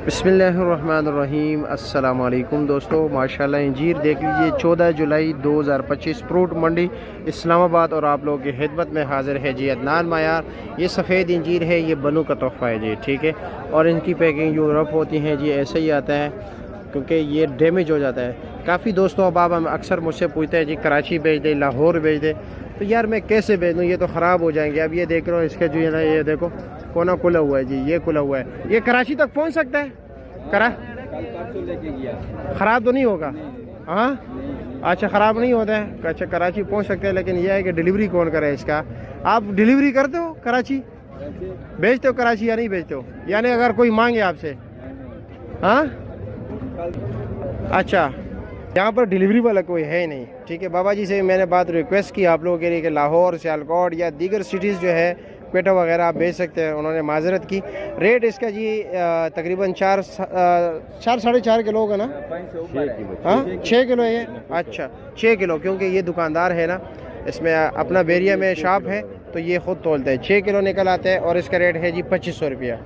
बिस्मिल्लाहिर्रहमानिर्रहीम। अस्सलाम वालेकुम दोस्तों, माशाल्लाह इंजीर देख लीजिए 14 जुलाई 2025 फ्रूट मंडी इस्लामाबाद और आप लोगों की खिदमत में हाजिर है जी अदनान मायार। ये सफ़ेद इंजीर है, ये बनू का तोहफ़ा है जी, ठीक है। और इनकी पैकिंग जो रफ होती हैं जी ऐसे ही आता है क्योंकि ये डैमेज हो जाता है। काफ़ी दोस्तों अब हम अक्सर मुझसे पूछते हैं जी कराची भेज दे, लाहौर भेज दे, तो यार मैं कैसे भेज दूँ, ये तो ख़राब हो जाएंगे। अब ये देख रहे हो इसका जो है ना, ये देखो कोना खुला हुआ है जी, ये खुला हुआ है। ये कराची तक पहुंच सकता है? करा ख़राब तो नहीं होगा? हाँ अच्छा, ख़राब नहीं होता है। अच्छा कराची पहुंच सकते हैं, लेकिन यह है कि डिलीवरी कौन करे इसका? आप डिलीवरी करते हो कराची? भेजते हो कराची या नहीं भेजते हो? यानी अगर कोई मांगे आपसे? हाँ अच्छा, यहाँ पर डिलीवरी वाला कोई है ही नहीं, ठीक है। बाबा जी से मैंने बात रिक्वेस्ट की आप लोगों के लिए कि लाहौर, सियालकोट या दीगर सिटीज़ जो है क्वेटा वगैरह आप भेज सकते हैं। उन्होंने माजरत की। रेट इसका जी तकरीबन 4-4.5 किलो का ना? हाँ 6 किलो है ये। अच्छा 6 किलो, क्योंकि ये दुकानदार है ना, इसमें अपना बेरिया में शॉप है तो ये ख़ुद तोलते हैं। 6 किलो निकल आते हैं और इसका रेट है जी 2500 रुपया।